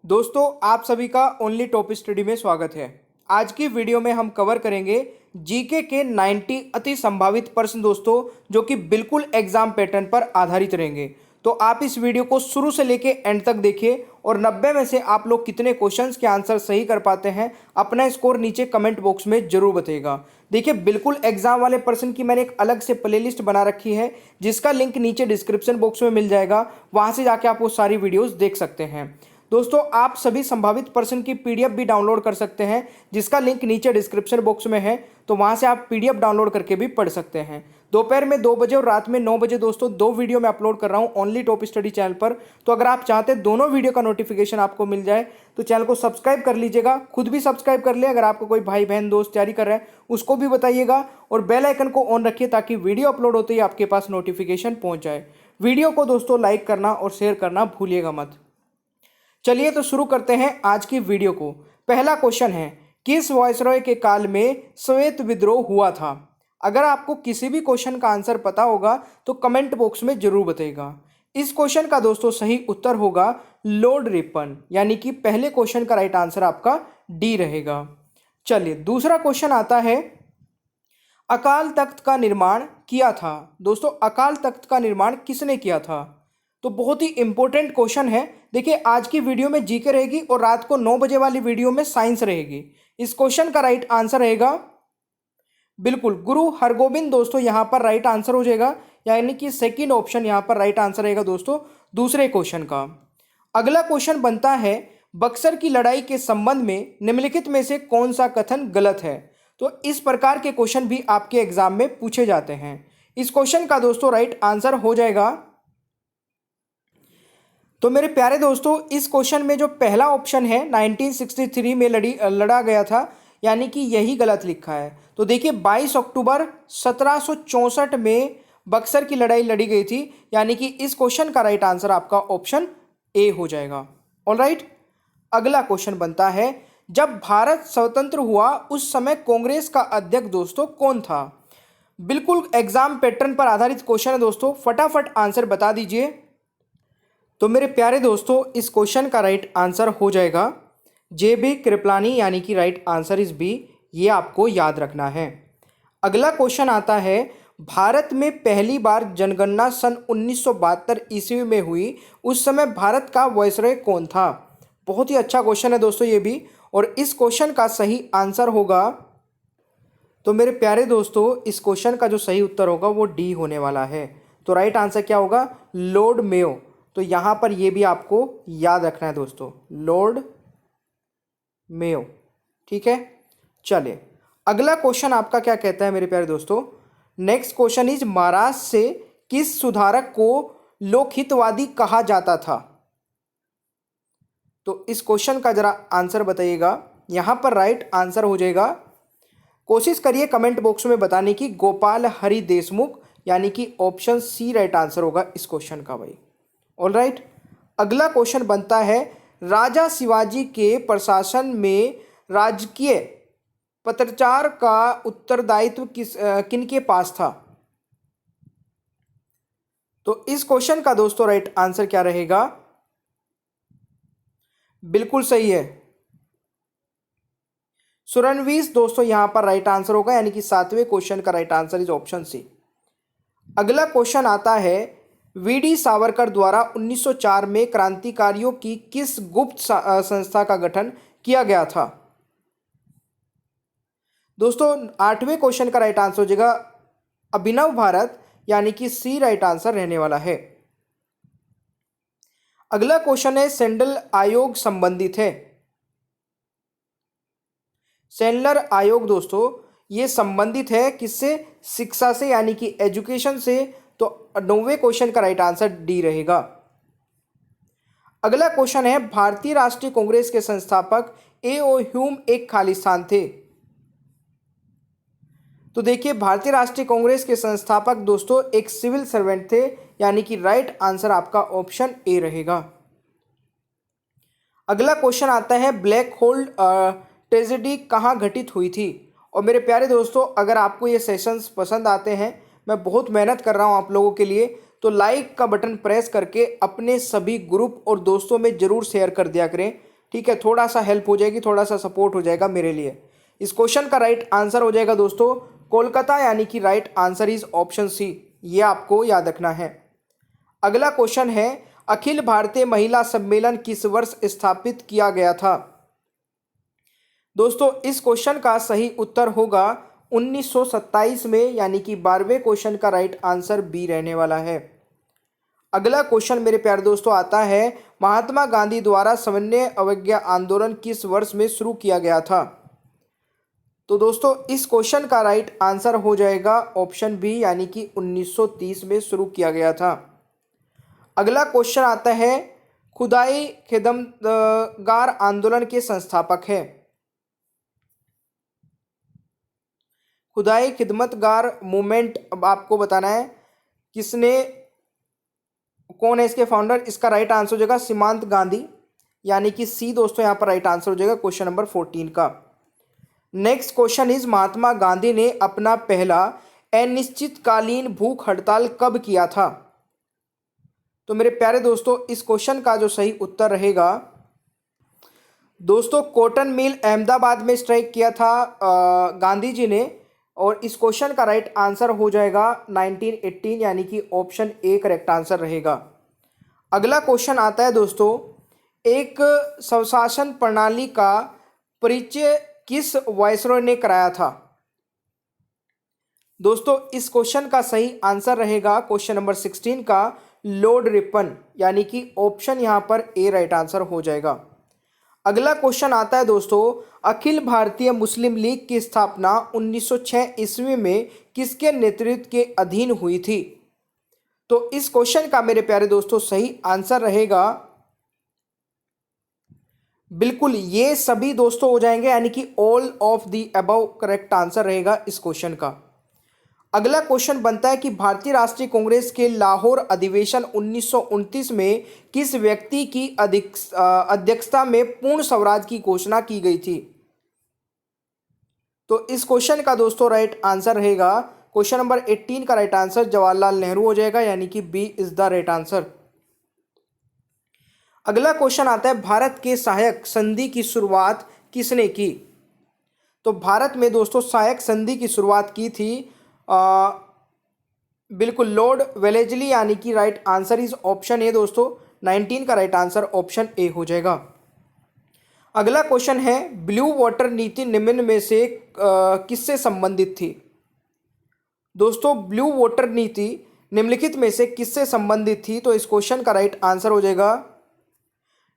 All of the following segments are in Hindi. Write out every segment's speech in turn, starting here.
दोस्तों आप सभी का ओनली टॉप स्टडी में स्वागत है। आज की वीडियो में हम कवर करेंगे जीके के 90 अति संभावित प्रश्न दोस्तों, जो कि बिल्कुल एग्जाम पैटर्न पर आधारित रहेंगे। तो आप इस वीडियो को शुरू से लेके एंड तक देखिए और 90 में से आप लोग कितने क्वेश्चंस के आंसर सही कर पाते हैं अपना स्कोर नीचे कमेंट बॉक्स में जरूर बताइएगा। देखिए बिल्कुल एग्जाम वाले पर्सन की मैंने एक अलग से प्लेलिस्ट बना रखी है, जिसका लिंक नीचे डिस्क्रिप्शन बॉक्स में मिल जाएगा। वहां से जाके आप वो सारी वीडियोस देख सकते हैं। दोस्तों आप सभी संभावित पर्सन की पीडीएफ भी डाउनलोड कर सकते हैं, जिसका लिंक नीचे डिस्क्रिप्शन बॉक्स में है। तो वहां से आप पीडीएफ डाउनलोड करके भी पढ़ सकते हैं। दोपहर में 2 बजे और रात में 9 बजे दोस्तों 2 वीडियो मैं अपलोड कर रहा हूं ओनली टॉप स्टडी चैनल पर। तो अगर आप चाहते हैं दोनों वीडियो का नोटिफिकेशन आपको मिल जाए तो चैनल को सब्सक्राइब कर लीजिएगा। खुद भी सब्सक्राइब कर ले, अगर आपका कोई भाई बहन दोस्त तैयारी कर रहा है उसको भी बताइएगा और बेल आइकन को ऑन रखिए ताकि वीडियो अपलोड होते ही आपके पास नोटिफिकेशन पहुंच जाए। वीडियो को दोस्तों लाइक करना और शेयर करना भूलिएगा मत। चलिए तो शुरू करते हैं आज की वीडियो को। पहला क्वेश्चन है, किस वायसरॉय के काल में श्वेत विद्रोह हुआ था? अगर आपको किसी भी क्वेश्चन का आंसर पता होगा तो कमेंट बॉक्स में जरूर बताइएगा। इस क्वेश्चन का दोस्तों सही उत्तर होगा लॉर्ड रिपन, यानी कि पहले क्वेश्चन का राइट आंसर आपका डी रहेगा। चलिए दूसरा क्वेश्चन आता है, अकाल तख्त का निर्माण किया था। दोस्तों अकाल तख्त का निर्माण किसने किया था? तो बहुत ही इंपॉर्टेंट क्वेश्चन है। देखिए आज की वीडियो में जीके रहेगी और रात को 9 बजे वाली वीडियो में साइंस रहेगी। इस क्वेश्चन का राइट आंसर रहेगा बिल्कुल गुरु हरगोबिंद। दोस्तों यहां पर राइट आंसर हो जाएगा, यानी कि सेकंड ऑप्शन यहां पर राइट आंसर रहेगा दोस्तों दूसरे क्वेश्चन का। अगला क्वेश्चन बनता है, बक्सर की लड़ाई के संबंध में निम्नलिखित में से कौन सा कथन गलत है? तो इस प्रकार के क्वेश्चन भी आपके एग्जाम में पूछे जाते हैं। इस क्वेश्चन का दोस्तों राइट आंसर हो जाएगा, तो मेरे प्यारे दोस्तों इस क्वेश्चन में जो पहला ऑप्शन है 1963 में लड़ा गया था, यानी कि यही गलत लिखा है। तो देखिए 22 अक्टूबर 1764 में बक्सर की लड़ाई लड़ी गई थी, यानी कि इस क्वेश्चन का राइट आंसर आपका ऑप्शन ए हो जाएगा। ऑलराइट, अगला क्वेश्चन बनता है, जब भारत स्वतंत्र हुआ उस समय कांग्रेस का अध्यक्ष दोस्तों कौन था? बिल्कुल एग्जाम पैटर्न पर आधारित क्वेश्चन है दोस्तों, फटाफट आंसर बता दीजिए। तो मेरे प्यारे दोस्तों इस क्वेश्चन का राइट आंसर हो जाएगा JB कृपलानी, यानी कि राइट आंसर इज बी। ये आपको याद रखना है। अगला क्वेश्चन आता है, भारत में पहली बार जनगणना सन 1972 ईस्वी में हुई, उस समय भारत का वायसरॉय कौन था? बहुत ही अच्छा क्वेश्चन है दोस्तों ये भी, और इस क्वेश्चन का सही आंसर होगा, तो मेरे प्यारे दोस्तों इस क्वेश्चन का जो सही उत्तर होगा वो डी होने वाला है। तो राइट आंसर क्या होगा? Lord Mayo. तो यहां पर यह भी आपको याद रखना है दोस्तों, लॉर्ड मेयो। ठीक है, चलिए अगला क्वेश्चन आपका क्या कहता है मेरे प्यारे दोस्तों। नेक्स्ट क्वेश्चन इज, महाराष्ट्र से किस सुधारक को लोकहितवादी कहा जाता था? तो इस क्वेश्चन का जरा आंसर बताइएगा। यहां पर राइट आंसर हो जाएगा, कोशिश करिए कमेंट बॉक्स में बताने की, गोपाल हरि देशमुख, यानी कि ऑप्शन सी राइट आंसर होगा इस क्वेश्चन का भाई। ऑलराइट, अगला क्वेश्चन बनता है, राजा शिवाजी के प्रशासन में राजकीय पत्राचार का उत्तरदायित्व किनके पास था? तो इस क्वेश्चन का दोस्तों राइट आंसर क्या रहेगा? बिल्कुल सही है, सुरनवीस दोस्तों यहां पर राइट आंसर होगा, यानी कि 7वें क्वेश्चन का right answer is option C. अगला क्वेश्चन आता है, वीडी सावरकर द्वारा 1904 में क्रांतिकारियों की किस गुप्त संस्था का गठन किया गया था? दोस्तों 8वें क्वेश्चन का राइट आंसर हो जाएगा अभिनव भारत, यानी कि सी राइट आंसर रहने वाला है। अगला क्वेश्चन है, सेंडल आयोग संबंधित है। सेंडलर आयोग दोस्तों ये संबंधित है किससे? शिक्षा से, यानी कि एजुकेशन से। तो 9वें क्वेश्चन का राइट आंसर डी रहेगा। अगला क्वेश्चन है, भारतीय राष्ट्रीय कांग्रेस के संस्थापक A.O. ह्यूम एक खालिस्तान थे। तो देखिए भारतीय राष्ट्रीय कांग्रेस के संस्थापक दोस्तों एक सिविल सर्वेंट थे, यानी कि राइट आंसर आपका ऑप्शन ए रहेगा। अगला क्वेश्चन आता है, ब्लैक होल ट्रेजेडी कहाँ घटित हुई थी? और मेरे प्यारे दोस्तों अगर आपको ये सेशंस पसंद आते हैं, मैं बहुत मेहनत कर रहा हूँ आप लोगों के लिए, तो लाइक का बटन प्रेस करके अपने सभी ग्रुप और दोस्तों में ज़रूर शेयर कर दिया करें। ठीक है, थोड़ा सा हेल्प हो जाएगी, थोड़ा सा सपोर्ट हो जाएगा मेरे लिए। इस क्वेश्चन का राइट आंसर हो जाएगा दोस्तों कोलकाता, यानी कि right answer is option C. ये आपको याद रखना है। अगला क्वेश्चन है, अखिल भारतीय महिला सम्मेलन किस वर्ष स्थापित किया गया था? दोस्तों इस क्वेश्चन का सही उत्तर होगा 1927 में, यानी कि 12वें क्वेश्चन का राइट आंसर बी रहने वाला है। अगला क्वेश्चन मेरे प्यारे दोस्तों आता है, महात्मा गांधी द्वारा सविनय अवज्ञा आंदोलन किस वर्ष में शुरू किया गया था? तो दोस्तों इस क्वेश्चन का राइट आंसर हो जाएगा ऑप्शन बी, यानी कि 1930 में शुरू किया गया था। अगला क्वेश्चन आता है, खुदाई खिदमतगार आंदोलन के संस्थापक है। खुदाई खिदमतगार मूवमेंट अब आपको बताना है किसने, कौन है इसके फाउंडर। इसका राइट आंसर हो जाएगा सीमांत गांधी, यानी कि सी दोस्तों यहाँ पर राइट आंसर हो जाएगा क्वेश्चन नंबर 14 का। Next question is, Mahatma Gandhi ने अपना पहला अनिश्चितकालीन भूख हड़ताल कब किया था? तो मेरे प्यारे दोस्तों इस क्वेश्चन का जो सही उत्तर रहेगा दोस्तों, कॉटन मिल अहमदाबाद में स्ट्राइक किया था गांधी जी ने, और इस क्वेश्चन का राइट आंसर हो जाएगा 1918, यानी कि ऑप्शन ए करेक्ट आंसर रहेगा। अगला क्वेश्चन आता है दोस्तों, एक स्वशासन प्रणाली का परिचय किस वायसरॉय ने कराया था? दोस्तों इस क्वेश्चन का सही आंसर रहेगा क्वेश्चन नंबर 16 का लॉर्ड रिपन, यानी कि ऑप्शन यहां पर ए राइट आंसर हो जाएगा। अगला क्वेश्चन आता है दोस्तों, अखिल भारतीय मुस्लिम लीग की स्थापना 1906 ईस्वी में किसके नेतृत्व के अधीन हुई थी? तो इस क्वेश्चन का मेरे प्यारे दोस्तों सही आंसर रहेगा बिल्कुल ये सभी दोस्तों हो जाएंगे, यानी कि all of the above correct answer रहेगा इस क्वेश्चन का। अगला क्वेश्चन बनता है कि भारतीय राष्ट्रीय कांग्रेस के लाहौर अधिवेशन 1929 में किस व्यक्ति की अध्यक्षता में पूर्ण स्वराज की घोषणा की गई थी? तो इस क्वेश्चन का दोस्तों राइट आंसर रहेगा क्वेश्चन नंबर 18 का राइट आंसर जवाहरलाल नेहरू हो जाएगा, यानी कि B is the right answer. अगला क्वेश्चन आता है, भारत के सहायक संधि की शुरुआत किसने की? तो भारत में दोस्तों सहायक संधि की शुरुआत की थी बिल्कुल लॉर्ड वेलेस्ली, यानी कि right answer is option A दोस्तों 19 का राइट आंसर ऑप्शन ए हो जाएगा। अगला क्वेश्चन है, ब्लू वाटर नीति निम्न में से किससे संबंधित थी? दोस्तों ब्लू वाटर नीति निम्नलिखित में से किससे संबंधित थी? तो इस क्वेश्चन का राइट आंसर हो जाएगा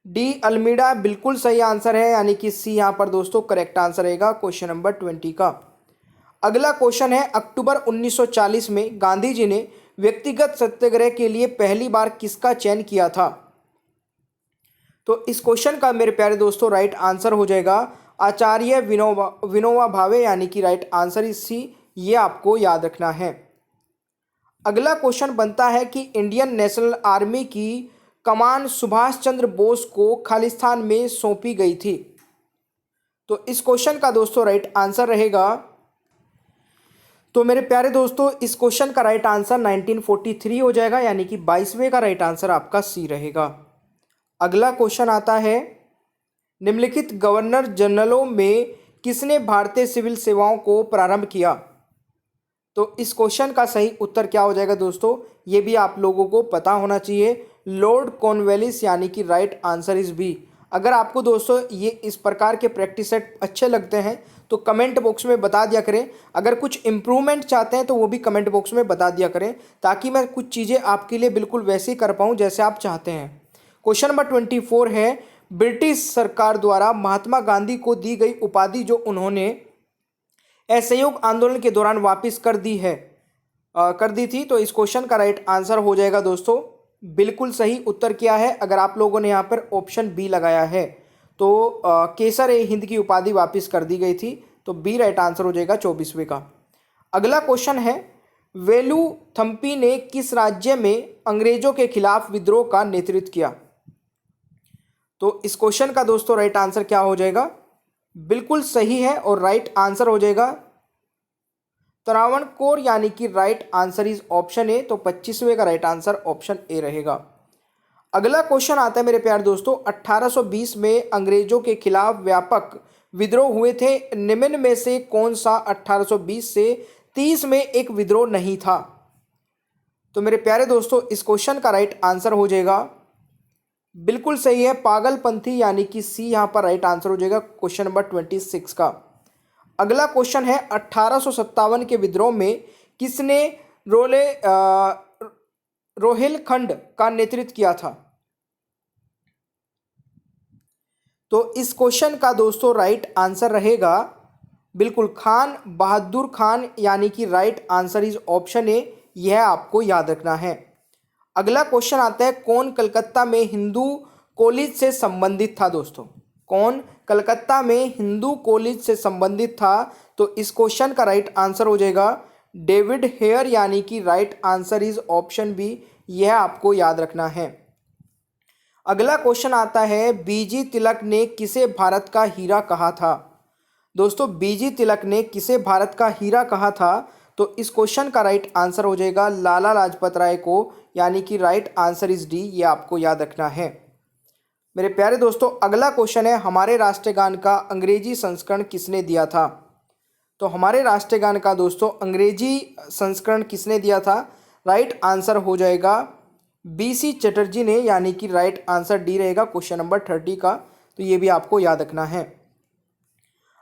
डी अल्मीडा, बिल्कुल सही आंसर है, यानी कि सी यहाँ पर दोस्तों करेक्ट आंसर रहेगा क्वेश्चन नंबर 20 का। अगला क्वेश्चन है, अक्टूबर 1940 में गांधी जी ने व्यक्तिगत सत्याग्रह के लिए पहली बार किसका चयन किया था? तो इस क्वेश्चन का मेरे प्यारे दोस्तों राइट आंसर हो जाएगा आचार्य विनोबा भावे, यानी कि राइट आंसर इज सी, ये आपको याद रखना है। अगला क्वेश्चन बनता है कि इंडियन नेशनल आर्मी की कमान सुभाष चंद्र बोस को खालिस्तान में सौंपी गई थी। तो इस क्वेश्चन का दोस्तों राइट आंसर रहेगा, तो मेरे प्यारे दोस्तों इस क्वेश्चन का राइट आंसर 1943 हो जाएगा, यानी कि 22वें का राइट आंसर आपका सी रहेगा। अगला क्वेश्चन आता है, निम्नलिखित गवर्नर जनरलों में किसने भारतीय सिविल सेवाओं को प्रारंभ किया? तो इस क्वेश्चन का सही उत्तर क्या हो जाएगा दोस्तों, ये भी आप लोगों को पता होना चाहिए, लॉर्ड कॉर्नवालिस, यानी कि राइट आंसर इज बी। अगर आपको दोस्तों ये इस प्रकार के प्रैक्टिस सेट अच्छे लगते हैं तो कमेंट बॉक्स में बता दिया करें। अगर कुछ इम्प्रूवमेंट चाहते हैं तो वो भी कमेंट बॉक्स में बता दिया करें, ताकि मैं कुछ चीज़ें आपके लिए बिल्कुल वैसे ही कर पाऊँ जैसे आप चाहते हैं। क्वेश्चन नंबर 24 है, ब्रिटिश सरकार द्वारा महात्मा गांधी को दी गई उपाधि जो उन्होंने असहयोग आंदोलन के दौरान वापस कर दी थी। तो इस क्वेश्चन का राइट आंसर हो जाएगा दोस्तों, बिल्कुल सही उत्तर क्या है, अगर आप लोगों ने यहाँ पर ऑप्शन बी लगाया है तो केसर ए हिंद की उपाधि वापस कर दी गई थी, तो बी राइट आंसर हो जाएगा 24वें का। अगला क्वेश्चन है, वेलुथम्पी ने किस राज्य में अंग्रेजों के खिलाफ विद्रोह का नेतृत्व किया? तो इस क्वेश्चन का दोस्तों राइट आंसर क्या हो जाएगा, बिल्कुल सही है और राइट आंसर हो जाएगा त्रावणकोर, यानी कि right answer is option A, तो 25वें का राइट आंसर ऑप्शन ए रहेगा। अगला क्वेश्चन आता है मेरे प्यारे दोस्तों, 1820 में अंग्रेजों के खिलाफ व्यापक विद्रोह हुए थे, निम्न में से कौन सा 1820 से 30 में एक विद्रोह नहीं था? तो मेरे प्यारे दोस्तों इस क्वेश्चन का राइट आंसर हो जाएगा, बिल्कुल सही है, पागलपंथी, यानी कि सी यहाँ पर राइट आंसर हो जाएगा क्वेश्चन नंबर 26 का। अगला क्वेश्चन है 1857 के विद्रोह में किसने रोहिलखंड का नेतृत्व किया था? तो इस क्वेश्चन का दोस्तों राइट आंसर रहेगा बिल्कुल खान बहादुर खान, यानी कि right answer is option A, यह आपको याद रखना है। अगला क्वेश्चन आता है, कौन कलकत्ता में हिंदू कॉलेज से संबंधित था? दोस्तों कौन कलकत्ता में हिंदू कॉलेज से संबंधित था? तो इस क्वेश्चन का राइट आंसर हो जाएगा डेविड हेयर, यानी कि right answer is option B, यह आपको याद रखना है। अगला क्वेश्चन आता है, बीजी तिलक ने किसे भारत का हीरा कहा था? दोस्तों बीजी तिलक ने किसे भारत का हीरा कहा था? तो इस क्वेश्चन का राइट आंसर हो जाएगा लाला लाजपत राय को, यानी कि राइट आंसर इज डी, ये आपको याद रखना है। मेरे प्यारे दोस्तों अगला क्वेश्चन है, हमारे राष्ट्रगान का अंग्रेजी संस्करण किसने दिया था? तो हमारे राष्ट्रगान का दोस्तों अंग्रेजी संस्करण किसने दिया था? राइट आंसर हो जाएगा बीसी चटर्जी ने, यानी कि राइट आंसर डी रहेगा क्वेश्चन नंबर 30 का, तो ये भी आपको याद रखना है।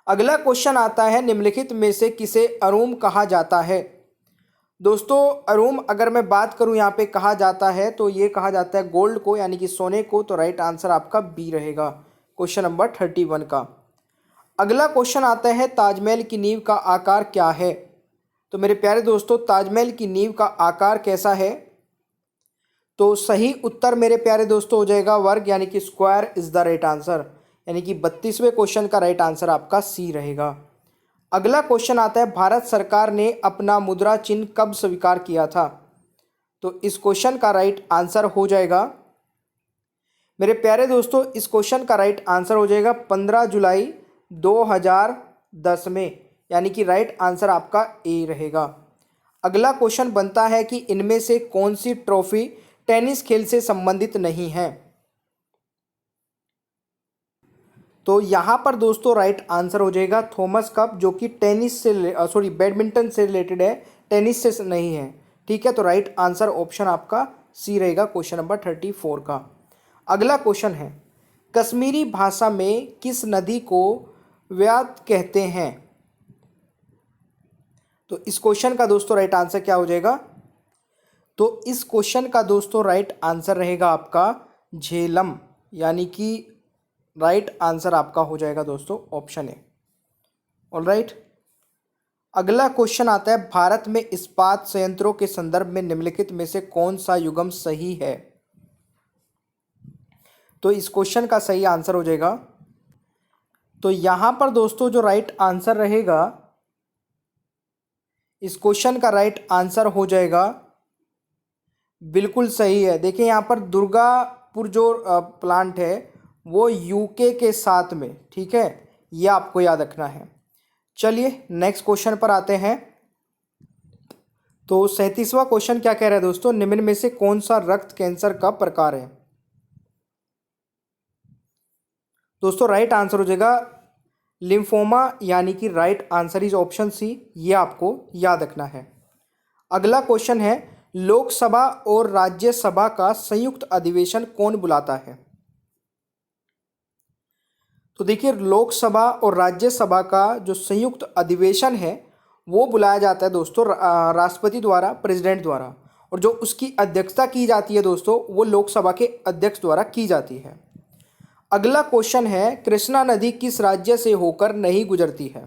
अगला क्वेश्चन आता है, निम्नलिखित में से किसे अरूम कहा जाता है? दोस्तों अरूम अगर मैं बात करूं यहाँ पे कहा जाता है तो ये कहा जाता है गोल्ड को, यानी कि सोने को, तो राइट आंसर आपका बी रहेगा क्वेश्चन नंबर 31 का। अगला क्वेश्चन आता है, ताजमहल की नींव का आकार क्या है? तो मेरे प्यारे दोस्तों ताजमहल की नींव का आकार कैसा है? तो सही उत्तर मेरे प्यारे दोस्तों हो जाएगा वर्ग, यानी कि square is the right answer, यानी कि 32वें क्वेश्चन का राइट आंसर आपका सी रहेगा। अगला क्वेश्चन आता है, भारत सरकार ने अपना मुद्रा चिन्ह कब स्वीकार किया था? तो इस क्वेश्चन का राइट आंसर हो जाएगा मेरे प्यारे दोस्तों, इस क्वेश्चन का राइट आंसर हो जाएगा 15 जुलाई 2010 में, यानी कि राइट आंसर आपका ए रहेगा। अगला क्वेश्चन बनता है कि इनमें से कौन सी ट्रॉफी टेनिस खेल से संबंधित नहीं है? तो यहाँ पर दोस्तों राइट आंसर हो जाएगा थॉमस कप, जो कि टेनिस से बैडमिंटन से रिलेटेड है, टेनिस से नहीं है। ठीक है, तो राइट आंसर ऑप्शन आपका सी रहेगा क्वेश्चन नंबर 34 का। अगला क्वेश्चन है, कश्मीरी भाषा में किस नदी को व्यात कहते हैं? तो इस क्वेश्चन का दोस्तों राइट आंसर क्या हो जाएगा? तो इस क्वेश्चन का दोस्तों राइट आंसर रहेगा आपका झेलम, यानी कि राइट आंसर आपका हो जाएगा दोस्तों ऑप्शन ए। ऑलराइट, अगला क्वेश्चन आता है, भारत में इस्पात संयंत्रों के संदर्भ में निम्नलिखित में से कौन सा युग्म सही है? तो इस क्वेश्चन का सही आंसर हो जाएगा, तो यहां पर दोस्तों जो राइट आंसर रहेगा, इस क्वेश्चन का राइट आंसर हो जाएगा बिल्कुल सही है। देखिए यहाँ पर दुर्गापुर जो प्लांट है वो यूके के साथ में, ठीक है, ये आपको याद रखना है। चलिए नेक्स्ट क्वेश्चन पर आते हैं। तो 37वां क्वेश्चन क्या कह रहा है दोस्तों, निम्न में से कौन सा रक्त कैंसर का प्रकार है? दोस्तों राइट आंसर हो जाएगा लिम्फोमा, यानी कि right answer is option C, ये आपको याद रखना है। अगला क्वेश्चन है, लोकसभा और राज्यसभा का संयुक्त अधिवेशन कौन बुलाता है? तो देखिए लोकसभा और राज्यसभा का जो संयुक्त अधिवेशन है वो बुलाया जाता है दोस्तों राष्ट्रपति द्वारा, प्रेसिडेंट द्वारा, और जो उसकी अध्यक्षता की जाती है दोस्तों वो लोकसभा के अध्यक्ष द्वारा की जाती है। अगला क्वेश्चन है, कृष्णा नदी किस राज्य से होकर नहीं गुजरती है?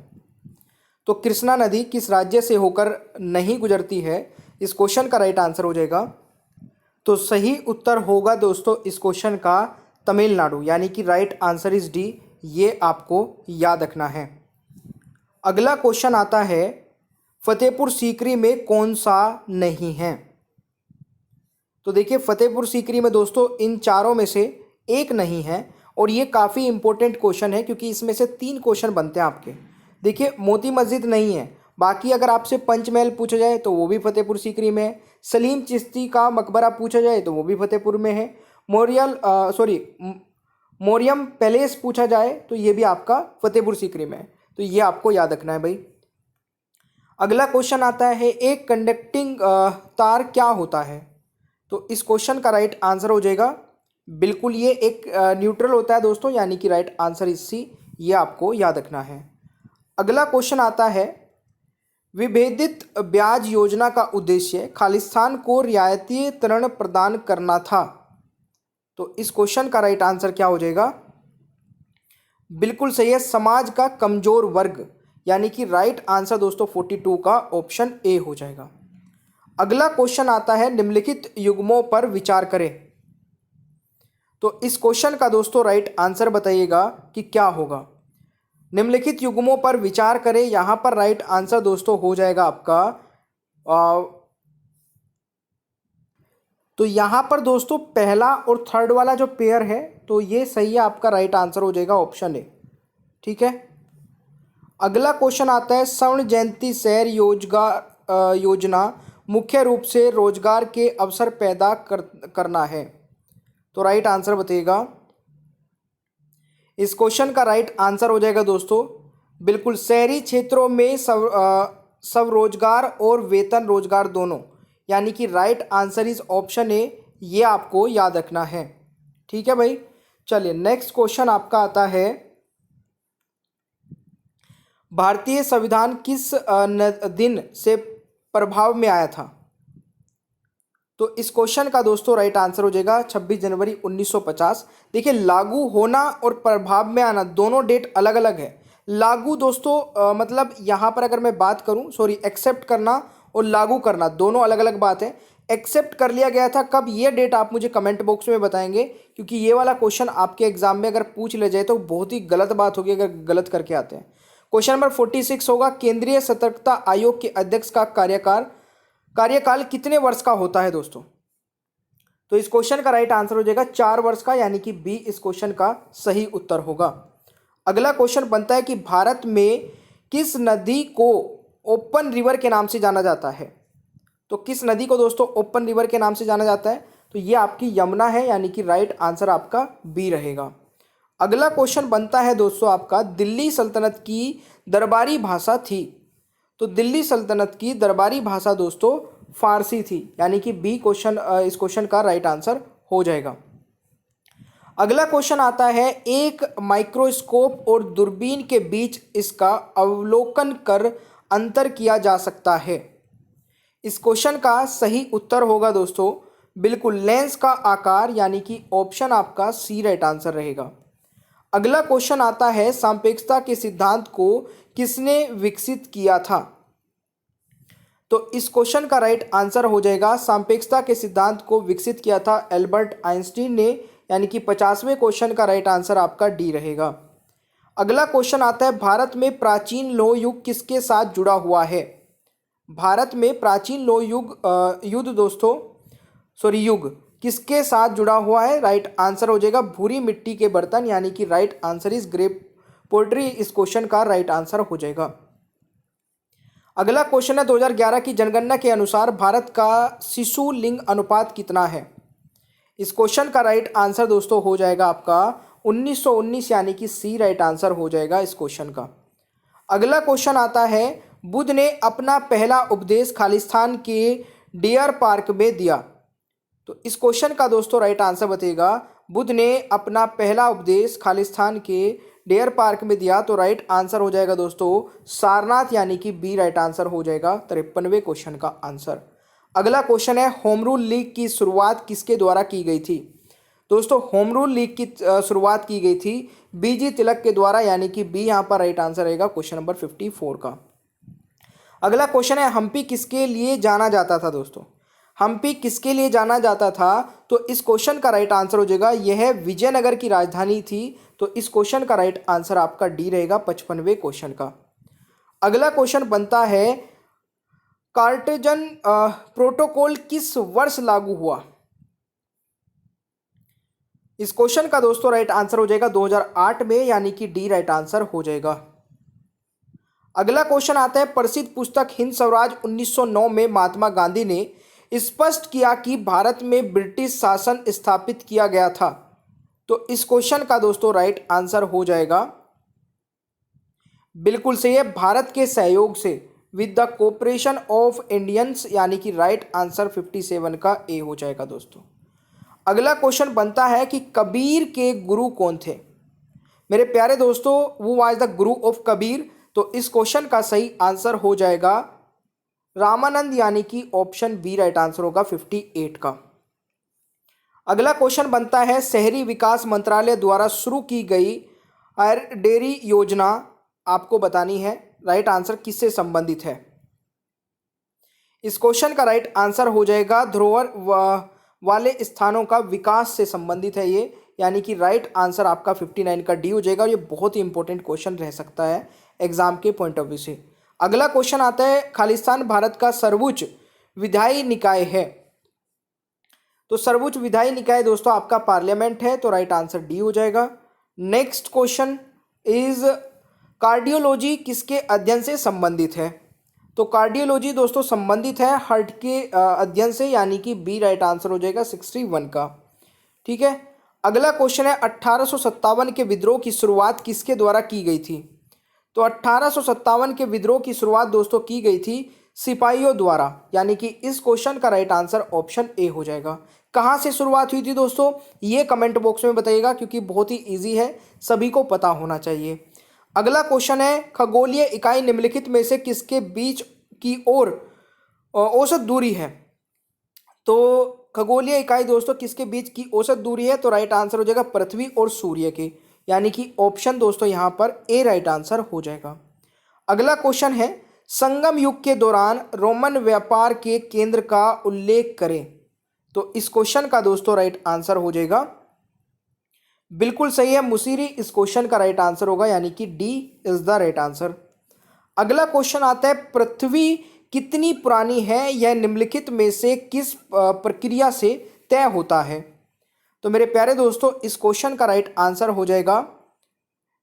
तो कृष्णा नदी किस राज्य से होकर नहीं गुजरती है, इस क्वेश्चन का राइट आंसर हो जाएगा, तो सही उत्तर होगा दोस्तों इस क्वेश्चन का तमिलनाडु, यानी कि राइट आंसर इज डी, ये आपको याद रखना है। अगला क्वेश्चन आता है, फतेहपुर सीकरी में कौन सा नहीं है? तो देखिए फतेहपुर सीकरी में दोस्तों इन चारों में से एक नहीं है, और ये काफ़ी इंपॉर्टेंट क्वेश्चन है क्योंकि इसमें से 3 क्वेश्चन बनते हैं आपके। देखिए मोती मस्जिद नहीं है, बाकी अगर आपसे पंचमहल पूछा जाए तो वो भी फतेहपुर सीकरी में है, सलीम चिश्ती का मकबरा पूछा जाए तो वो भी फतेहपुर में है, मोरियल सॉरी मोरियम पैलेस पूछा जाए तो ये भी आपका फतेहपुर सीकरी में है। तो ये आपको याद रखना है भाई। अगला क्वेश्चन आता है, एक कंडक्टिंग तार क्या होता है? तो इस क्वेश्चन का राइट आंसर हो जाएगा बिल्कुल ये एक न्यूट्रल होता है दोस्तों, यानी कि राइट आंसर इज सी। ये आपको याद रखना है। अगला क्वेश्चन आता है, विभेदित ब्याज योजना का उद्देश्य खालिस्तान को रियायती ऋण प्रदान करना था। तो इस क्वेश्चन का राइट आंसर क्या हो जाएगा? बिल्कुल सही है, समाज का कमजोर वर्ग, यानी कि राइट आंसर दोस्तों 42 का ऑप्शन ए हो जाएगा। अगला क्वेश्चन आता है, निम्नलिखित युग्मों पर विचार करें। तो इस क्वेश्चन का दोस्तों राइट आंसर बताइएगा कि क्या होगा। निम्नलिखित युग्मों पर विचार करें, यहां पर राइट आंसर दोस्तों हो जाएगा आपका तो यहां पर दोस्तों पहला और थर्ड वाला जो पेयर है तो ये सही है, आपका राइट आंसर हो जाएगा ऑप्शन ए। ठीक है। अगला क्वेश्चन आता है, स्वर्ण जयंती शहर योजना मुख्य रूप से रोजगार के अवसर पैदा करना है। तो राइट आंसर बताइएगा। इस क्वेश्चन का राइट आंसर हो जाएगा दोस्तों बिल्कुल शहरी क्षेत्रों में स्वरोजगार और वेतन रोजगार दोनों, यानी कि right answer is option A. ये आपको याद रखना है। ठीक है भाई। चलिए नेक्स्ट क्वेश्चन आपका आता है, भारतीय संविधान किस दिन से प्रभाव में आया था? तो इस क्वेश्चन का दोस्तों राइट आंसर हो जाएगा 26 जनवरी 1950। देखिए लागू होना और प्रभाव में आना दोनों डेट अलग अलग है। लागू दोस्तों मतलब यहाँ पर अगर मैं बात करूँ, सॉरी, एक्सेप्ट करना और लागू करना दोनों अलग अलग बात है। एक्सेप्ट कर लिया गया था कब, ये डेट आप मुझे कमेंट बॉक्स में बताएंगे, क्योंकि ये वाला क्वेश्चन आपके एग्जाम में अगर पूछ ले जाए तो बहुत ही गलत बात होगी अगर गलत करके आते हैं। क्वेश्चन नंबर 46 होगा, केंद्रीय सतर्कता आयोग के अध्यक्ष का कार्यकाल कितने वर्ष का होता है दोस्तों? तो इस क्वेश्चन का राइट आंसर हो जाएगा 4 वर्ष का, यानी कि बी इस क्वेश्चन का सही उत्तर होगा। अगला क्वेश्चन बनता है कि भारत में किस नदी को ओपन रिवर के नाम से जाना जाता है? तो किस नदी को दोस्तों ओपन रिवर के नाम से जाना जाता है? तो ये आपकी यमुना है, यानी कि राइट आंसर आपका बी रहेगा। अगला क्वेश्चन बनता है दोस्तों आपका, दिल्ली सल्तनत की दरबारी भाषा थी। तो दिल्ली सल्तनत की दरबारी भाषा दोस्तों फारसी थी, यानी कि बी क्वेश्चन इस क्वेश्चन का राइट आंसर हो जाएगा। अगला क्वेश्चन आता है, एक माइक्रोस्कोप और दूरबीन के बीच इसका अवलोकन कर अंतर किया जा सकता है। इस क्वेश्चन का सही उत्तर होगा दोस्तों बिल्कुल लेंस का आकार, यानी कि ऑप्शन आपका सी राइट आंसर रहेगा। अगला क्वेश्चन आता है, सापेक्षता के सिद्धांत को किसने विकसित किया था? तो इस क्वेश्चन का राइट आंसर हो जाएगा, सापेक्षता के सिद्धांत को विकसित किया था एल्बर्ट आइंस्टीन ने, यानी कि 50वें क्वेश्चन का राइट आंसर आपका डी रहेगा। अगला क्वेश्चन आता है, भारत में प्राचीन लौह युग किसके साथ जुड़ा हुआ है? भारत में प्राचीन लौह युग किसके साथ जुड़ा हुआ है? राइट आंसर हो जाएगा भूरी मिट्टी के बर्तन, यानी कि right answer is grape poultry इस क्वेश्चन का राइट आंसर हो जाएगा। अगला क्वेश्चन है, 2011 की जनगणना के अनुसार भारत का शिशु लिंग अनुपात कितना है? इस क्वेश्चन का राइट आंसर दोस्तों हो जाएगा आपका 1919, यानी कि सी राइट आंसर हो जाएगा इस क्वेश्चन का। अगला क्वेश्चन आता है, बुद्ध ने अपना पहला उपदेश खालिस्तान के डियर पार्क में दिया। तो इस क्वेश्चन का दोस्तों राइट आंसर बताइएगा, बुद्ध ने अपना पहला उपदेश खालिस्तान के डियर पार्क में दिया। तो राइट आंसर हो जाएगा दोस्तों सारनाथ, यानी कि बी राइट आंसर हो जाएगा 53वें क्वेश्चन का आंसर। अगला क्वेश्चन है, होम रूल लीग की शुरुआत किसके द्वारा की गई थी? दोस्तों होम रूल लीग की शुरुआत की गई थी बीजी तिलक के द्वारा, यानी कि बी यहाँ पर राइट आंसर रहेगा क्वेश्चन नंबर 54 का। अगला क्वेश्चन है, हम्पी किसके लिए जाना जाता था? दोस्तों हम्पी किसके लिए जाना जाता था? तो इस क्वेश्चन का राइट आंसर हो जाएगा, यह विजयनगर की राजधानी थी। तो इस क्वेश्चन का राइट आंसर आपका डी रहेगा 55वें क्वेश्चन का। अगला क्वेश्चन बनता है, कार्टेजन प्रोटोकॉल किस वर्ष लागू हुआ? इस क्वेश्चन का दोस्तों राइट आंसर हो जाएगा 2008 में, यानी कि डी राइट आंसर हो जाएगा। अगला क्वेश्चन आता है, प्रसिद्ध पुस्तक हिंद स्वराज 1909 में महात्मा गांधी ने स्पष्ट किया कि भारत में ब्रिटिश शासन स्थापित किया गया था? तो इस क्वेश्चन का दोस्तों राइट आंसर हो जाएगा, बिल्कुल सही है, भारत के सहयोग से, with the cooperation of Indians, यानी कि राइट आंसर 57 का ए हो जाएगा दोस्तों। अगला क्वेश्चन बनता है कि कबीर के गुरु कौन थे? मेरे प्यारे दोस्तों, वो was the Guru of Kabir. तो इस क्वेश्चन का सही आंसर हो जाएगा रामानंद, यानी कि ऑप्शन बी राइट आंसर होगा 58 का। अगला क्वेश्चन बनता है शहरी विकास मंत्रालय द्वारा शुरू की गई डेयरी योजना आपको बतानी है, राइट आंसर किससे संबंधित है? इस क्वेश्चन का राइट आंसर हो जाएगा धरोहर वाले स्थानों का विकास से संबंधित है ये, यानी कि राइट आंसर आपका 59 का डी हो जाएगा। और ये बहुत ही इंपॉर्टेंट क्वेश्चन रह सकता है एग्जाम के पॉइंट ऑफ व्यू से। अगला क्वेश्चन आता है खालिस्तान भारत का सर्वोच्च विधायी निकाय है? तो सर्वोच्च विधायी निकाय दोस्तों आपका पार्लियामेंट है, तो राइट आंसर डी हो जाएगा। नेक्स्ट क्वेश्चन इज कार्डियोलॉजी किसके अध्ययन से संबंधित है? तो कार्डियोलॉजी दोस्तों संबंधित है हार्ट के अध्ययन से, यानी कि बी राइट आंसर हो जाएगा 61 का। ठीक है, अगला क्वेश्चन है 1857 के विद्रोह की शुरुआत किसके द्वारा की गई थी? तो 1857 के विद्रोह की शुरुआत दोस्तों की गई थी सिपाहियों द्वारा, यानी कि इस क्वेश्चन का राइट आंसर ऑप्शन ए हो जाएगा। कहाँ से शुरुआत हुई थी दोस्तों, ये कमेंट बॉक्स में बताइएगा, क्योंकि बहुत ही इजी है, सभी को पता होना चाहिए। अगला क्वेश्चन है खगोलीय इकाई निम्नलिखित में से किसके बीच की ओर औसत दूरी है? तो खगोलीय इकाई दोस्तों किसके बीच की औसत दूरी है? तो राइट आंसर हो जाएगा पृथ्वी और सूर्य के, यानी कि ऑप्शन दोस्तों यहाँ पर ए राइट आंसर हो जाएगा। अगला क्वेश्चन है संगम युग के दौरान रोमन व्यापार के केंद्र का उल्लेख करें? तो इस क्वेश्चन का दोस्तों राइट आंसर हो जाएगा, बिल्कुल सही है, मुसीरी इस क्वेश्चन का राइट आंसर होगा, यानी कि D is the right answer. अगला क्वेश्चन आता है पृथ्वी कितनी पुरानी है, यह निम्नलिखित में से किस प्रक्रिया से तय होता है? तो मेरे प्यारे दोस्तों इस क्वेश्चन का राइट आंसर हो जाएगा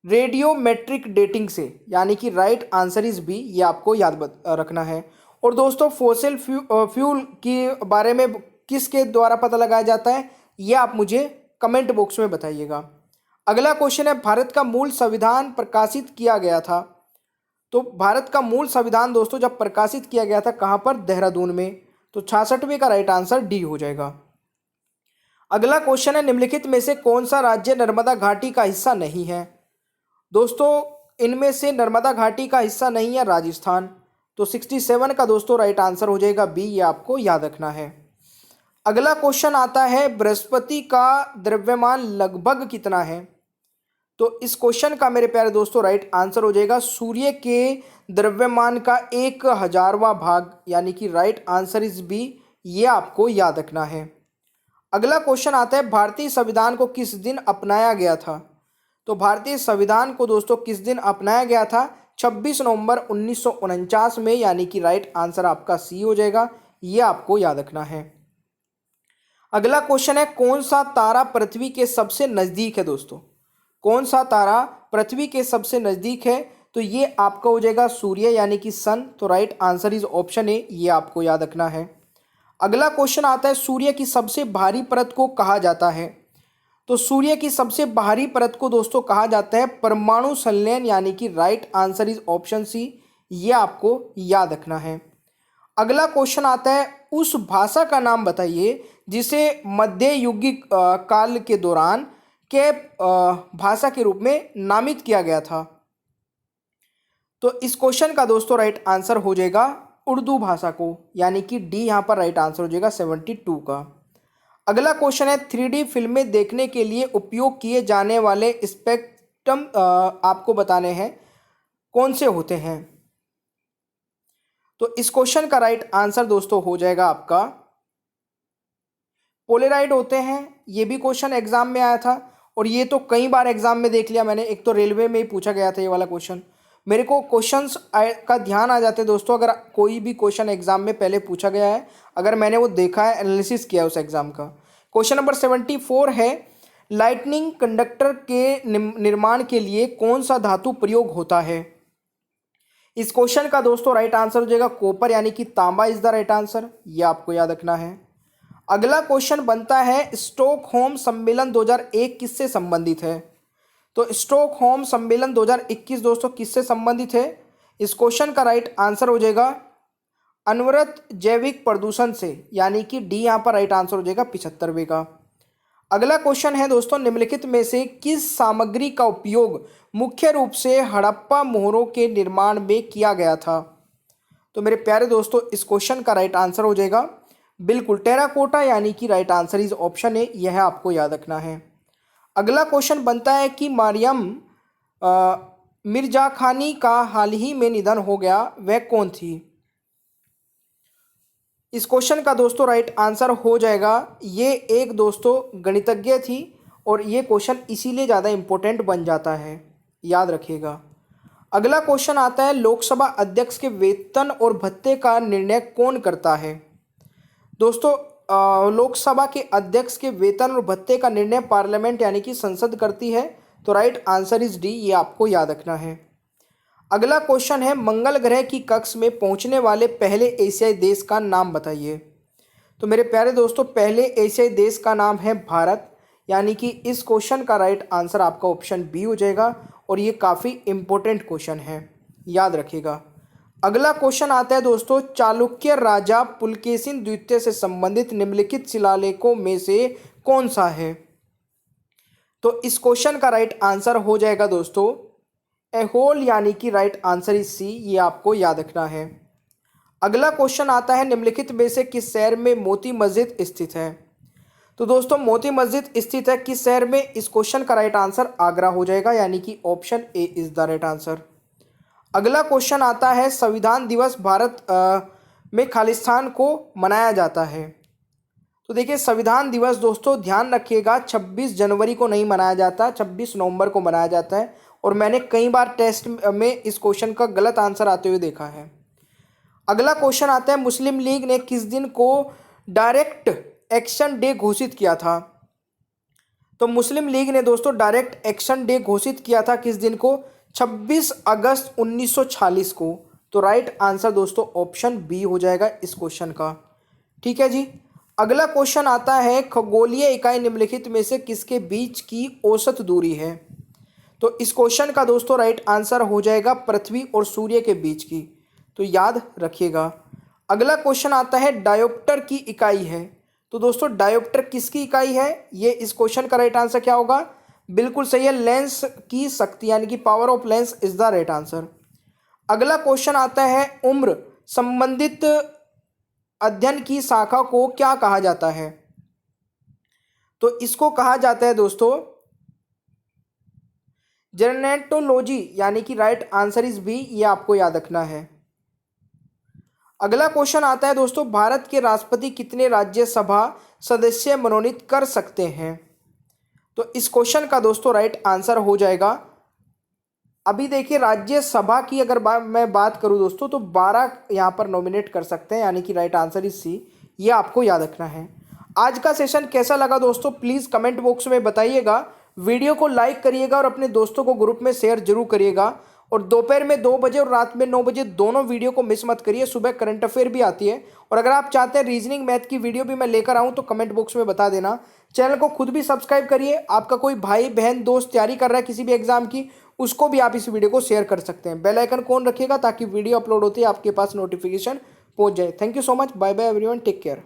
रेडियोमेट्रिक डेटिंग से, यानी कि राइट आंसर इज बी, ये आपको याद रखना है। और दोस्तों फॉसिल फ्यूल के बारे में किसके द्वारा पता लगाया जाता है, ये आप मुझे कमेंट बॉक्स में बताइएगा। अगला क्वेश्चन है भारत का मूल संविधान प्रकाशित किया गया था? तो भारत का मूल संविधान दोस्तों जब प्रकाशित किया गया था कहाँ पर? देहरादून में, तो 66वें का राइट आंसर डी हो जाएगा। अगला क्वेश्चन है निम्नलिखित में से कौन सा राज्य नर्मदा घाटी का हिस्सा नहीं है? दोस्तों इनमें से नर्मदा घाटी का हिस्सा नहीं है राजस्थान, तो 67 का दोस्तों राइट आंसर हो जाएगा बी, ये आपको याद रखना है। अगला क्वेश्चन आता है बृहस्पति का द्रव्यमान लगभग कितना है? तो इस क्वेश्चन का मेरे प्यारे दोस्तों राइट आंसर हो जाएगा सूर्य के द्रव्यमान का 1000वां भाग, यानी कि राइट आंसर इज बी, ये आपको याद रखना है। अगला क्वेश्चन आता है भारतीय संविधान को किस दिन अपनाया गया था? तो भारतीय संविधान को दोस्तों किस दिन अपनाया गया था? 26 नवंबर 1949 में, यानी कि राइट आंसर आपका सी हो जाएगा, ये आपको याद रखना है। अगला क्वेश्चन है कौन सा तारा पृथ्वी के सबसे नज़दीक है? दोस्तों कौन सा तारा पृथ्वी के सबसे नज़दीक है? तो ये आपका हो जाएगा सूर्य, यानी कि सन, तो right answer is option A, ये आपको याद रखना है। अगला क्वेश्चन आता है सूर्य की सबसे भारी परत को कहा जाता है? तो सूर्य की सबसे बाहरी परत को दोस्तों कहा जाता है परमाणु संलयन, यानी कि right answer is option C, ये आपको याद रखना है। अगला क्वेश्चन आता है उस भाषा का नाम बताइए जिसे मध्य युगीक काल के दौरान के भाषा के रूप में नामित किया गया था? तो इस क्वेश्चन का दोस्तों राइट आंसर हो जाएगा उर्दू भाषा को, यानी कि डी यहाँ पर राइट आंसर हो जाएगा 72 का। अगला क्वेश्चन है 3D फिल्में देखने के लिए उपयोग किए जाने वाले स्पेक्ट्रम आपको बताने हैं कौन से होते हैं? तो इस क्वेश्चन का राइट आंसर दोस्तों हो जाएगा आपका पोलराइड होते हैं। ये भी क्वेश्चन एग्जाम में आया था और ये तो कई बार एग्जाम में देख लिया मैंने, एक तो रेलवे में ही पूछा गया था ये वाला क्वेश्चन। मेरे को क्वेश्चंस का ध्यान आ जाते हैं दोस्तों, अगर कोई भी क्वेश्चन एग्जाम में पहले पूछा गया है, अगर मैंने वो देखा है, एनालिसिस किया है उस एग्जाम का। क्वेश्चन नंबर 74 है लाइटनिंग कंडक्टर के निर्माण के लिए कौन सा धातु प्रयोग होता है? इस क्वेश्चन का दोस्तों राइट आंसर हो जाएगा कॉपर यानी कि तांबा इज द राइट आंसर, ये आपको याद रखना है। अगला क्वेश्चन बनता है स्टॉकहोम सम्मेलन 2001 किससे संबंधित है? तो स्टॉकहोम सम्मेलन 2021 दोस्तों किससे संबंधित है? इस क्वेश्चन का राइट आंसर हो जाएगा अनवरत जैविक प्रदूषण से, यानी कि डी यहाँ पर राइट आंसर हो जाएगा 75वें का। अगला क्वेश्चन है दोस्तों निम्नलिखित में से किस सामग्री का उपयोग मुख्य रूप से हड़प्पा मोहरों के निर्माण में किया गया था? तो मेरे प्यारे दोस्तों इस क्वेश्चन का राइट आंसर हो जाएगा बिल्कुल टेराकोटा, यानी कि right answer is option A, यह आपको याद रखना है। अगला क्वेश्चन बनता है कि मरियम मिर्जा खानी का हाल ही में निधन हो गया, वह कौन थी? इस क्वेश्चन का दोस्तों राइट आंसर हो जाएगा ये एक दोस्तों गणितज्ञ थी, और ये क्वेश्चन इसीलिए ज़्यादा इम्पोर्टेंट बन जाता है, याद रखिएगा। अगला क्वेश्चन आता है लोकसभा अध्यक्ष के वेतन और भत्ते का निर्णय कौन करता है? दोस्तों लोकसभा के अध्यक्ष के वेतन और भत्ते का निर्णय पार्लियामेंट यानी कि संसद करती है, तो राइट आंसर इज डी, ये आपको याद रखना है। अगला क्वेश्चन है मंगल ग्रह की कक्ष में पहुंचने वाले पहले एशियाई देश का नाम बताइए। तो मेरे प्यारे दोस्तों पहले एशियाई देश का नाम है भारत, यानी कि इस क्वेश्चन का राइट आंसर आपका ऑप्शन बी हो जाएगा, और ये काफ़ी इम्पोर्टेंट क्वेश्चन है, याद रखिएगा। अगला क्वेश्चन आता है दोस्तों चालुक्य राजा पुलकेशिन द्वितीय से संबंधित निम्नलिखित शिलालेखों में से कौन सा है? तो इस क्वेश्चन का राइट आंसर हो जाएगा दोस्तों एहोल, यानी कि राइट आंसर इज सी, ये आपको याद रखना है। अगला क्वेश्चन आता है निम्नलिखित में से किस शहर में मोती मस्जिद स्थित है? तो दोस्तों मोती मस्जिद स्थित है किस शहर में? इस क्वेश्चन का राइट आंसर आगरा हो जाएगा, यानी कि option A is the right answer. अगला क्वेश्चन आता है संविधान दिवस भारत में खालिस्तान को मनाया जाता है। तो देखिए संविधान दिवस दोस्तों ध्यान रखिएगा 26 जनवरी को नहीं मनाया जाता, 26 नवंबर को मनाया जाता है, और मैंने कई बार टेस्ट में इस क्वेश्चन का गलत आंसर आते हुए देखा है। अगला क्वेश्चन आता है मुस्लिम लीग ने किस दिन को डायरेक्ट एक्शन डे घोषित किया था? तो मुस्लिम लीग ने दोस्तों डायरेक्ट एक्शन डे घोषित किया था किस दिन को? 26 अगस्त 1946 को। तो राइट आंसर दोस्तों ऑप्शन बी हो जाएगा इस क्वेश्चन का, ठीक है जी। अगला क्वेश्चन आता है खगोलीय इकाई निम्नलिखित में से किसके बीच की औसत दूरी है? तो इस क्वेश्चन का दोस्तों राइट आंसर हो जाएगा पृथ्वी और सूर्य के बीच की, तो याद रखिएगा। अगला क्वेश्चन आता है डायोप्टर की इकाई है। तो दोस्तों डायोप्टर किसकी इकाई है? ये इस क्वेश्चन का राइट आंसर क्या होगा? बिल्कुल सही है, लेंस की शक्ति यानी कि power of lens is the right answer. अगला क्वेश्चन आता है उम्र संबंधित अध्ययन की शाखा को क्या कहा जाता है? तो इसको कहा जाता है दोस्तों जेनेटोलॉजी, यानी कि राइट आंसर इज बी, ये आपको याद रखना है। अगला क्वेश्चन आता है दोस्तों भारत के राष्ट्रपति कितने राज्यसभा सदस्य मनोनीत कर सकते हैं? तो इस क्वेश्चन का दोस्तों राइट आंसर हो जाएगा, अभी देखिए राज्यसभा की अगर मैं बात करूं दोस्तों तो 12 यहाँ पर नॉमिनेट कर सकते हैं, यानी कि राइट आंसर इज सी, ये आपको याद रखना है। आज का सेशन कैसा लगा दोस्तों प्लीज़ कमेंट बॉक्स में बताइएगा। वीडियो को लाइक करिएगा और अपने दोस्तों को ग्रुप में शेयर जरूर करिएगा, और दोपहर में 2 बजे और रात में 9 बजे दोनों वीडियो को मिस मत करिए। सुबह करंट अफेयर भी आती है, और अगर आप चाहते हैं रीजनिंग मैथ की वीडियो भी मैं लेकर आऊँ तो कमेंट बॉक्स में बता देना। चैनल को खुद भी सब्सक्राइब करिए। आपका कोई भाई बहन दोस्त तैयारी कर रहा है किसी भी एग्जाम की, उसको भी आप इस वीडियो को शेयर कर सकते हैं। बेल आइकन कौन रखिएगा ताकि वीडियो अपलोड होते ही आपके पास नोटिफिकेशन पहुंच जाए। Thank you so much, bye bye everyone, take care.